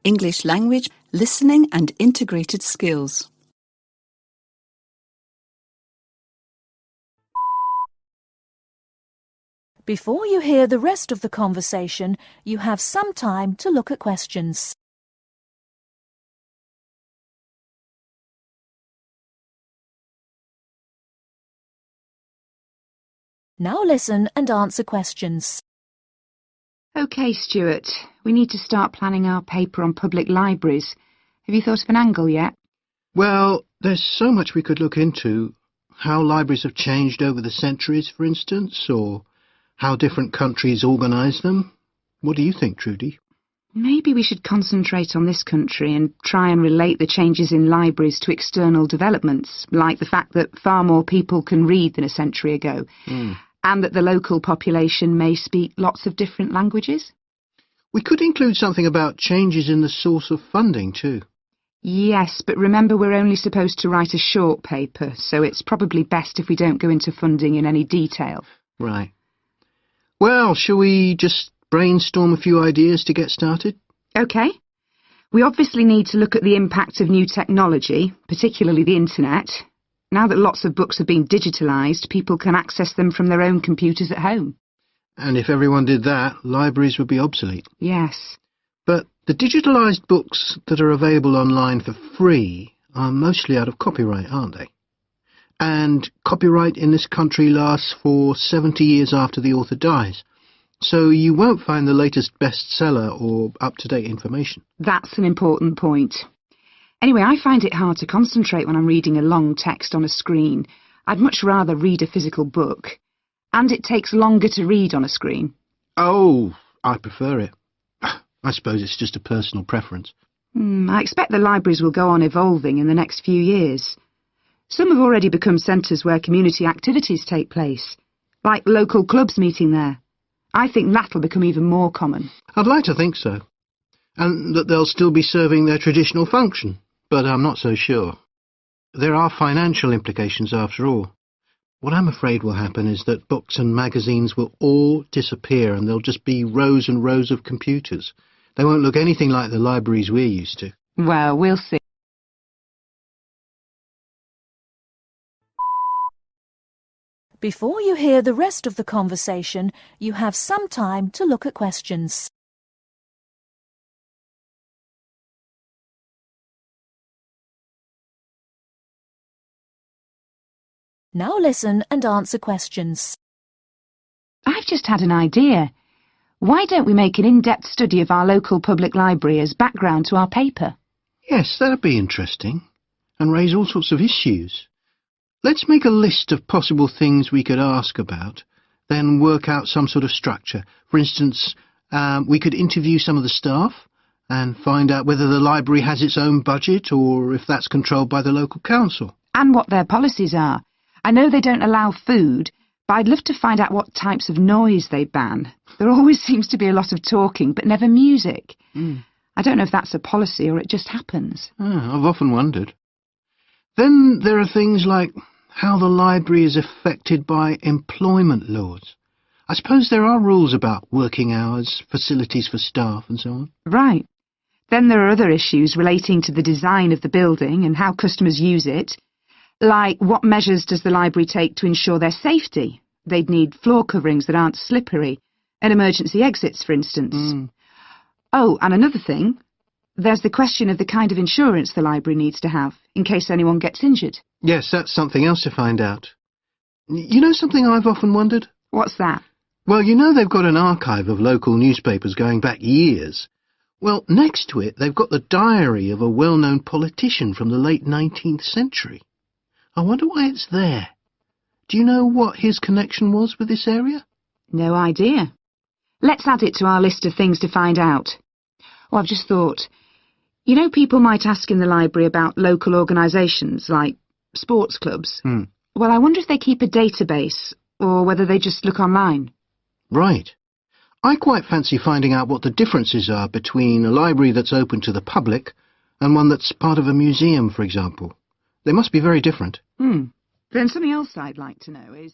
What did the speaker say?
English language, listening and integrated skills. Before you hear the rest of the conversation, you have some time to look at questions. Now listen and answer questions. OK, Stuart, we need to start planning our paper on public libraries. Have you thought of an angle yet? Well, there's so much we could look into. How libraries have changed over the centuries, for instance, or how different countries organise them. What do you think, Trudy? Maybe we should concentrate on this country and try and relate the changes in libraries to external developments, like the fact that far more people can read than a century ago, and that the local population may speak lots of different languages. We could include something about changes in the source of funding, too. Yes, but remember we're only supposed to write a short paper, so it's probably best if we don't go into funding in any detail. Right. Well, shall we just brainstorm a few ideas to get started? OK. We obviously need to look at the impact of new technology, particularly the internet. Now that lots of books have been digitalised, people can access them from their own computers at home. And if everyone did that, libraries would be obsolete. Yes. But the digitalised books that are available online for free are mostly out of copyright, aren't they? And copyright in this country lasts for 70 years after the author dies. So you won't find the latest bestseller or up-to-date information. That's an important point. Anyway, I find it hard to concentrate when I'm reading a long text on a screen. I'd much rather read a physical book. And it takes longer to read on a screen. Oh, I prefer it. I suppose it's just a personal preference. I expect the libraries will go on evolving in the next few years. Some have already become centres where community activities take place, like local clubs meeting there. I think that'll become even more common. I'd like to think so. And that they'll still be serving their traditional function, but I'm not so sure. There are financial implications after all. What I'm afraid will happen is that books and magazines will all disappear and there'll just be rows and rows of computers. They won't look anything like the libraries we're used to. Well, we'll see. Before you hear the rest of the conversation, you have some time to look at questions. Now listen and answer questions. I've just had an idea. Why don't we make an in-depth study of our local public library as background to our paper? Yes, that'd be interesting, and raise all sorts of issues. Let's make a list of possible things we could ask about, then work out some sort of structure. For instance, we could interview some of the staff and find out whether the library has its own budget or if that's controlled by the local council. And what their policies are. I know they don't allow food, but I'd love to find out what types of noise they ban. There always seems to be a lot of talking, but never music. I don't know if that's a policy or it just happens. I've often wondered. Then there are things like how the library is affected by employment laws. I suppose there are rules about working hours, facilities for staff and so on. Right. Then there are other issues relating to the design of the building and how customers use it. Like, what measures does the library take to ensure their safety? They'd need floor coverings that aren't slippery, and emergency exits, for instance. Oh, and another thing, there's the question of the kind of insurance the library needs to have, in case anyone gets injured. Yes, that's something else to find out. You know something I've often wondered? What's that? Well, you know they've got an archive of local newspapers going back years. Well, next to it, they've got the diary of a well-known politician from the late 19th century. I wonder why it's there. Do you know what his connection was with this area? No idea. Let's add it to our list of things to find out. Oh, I've just thought. You know, people might ask in the library about local organisations, like sports clubs. Well, I wonder if they keep a database, or whether they just look online. Right. I quite fancy finding out what the differences are between a library that's open to the public and one that's part of a museum, for example. They must be very different. Then something else I'd like to know is...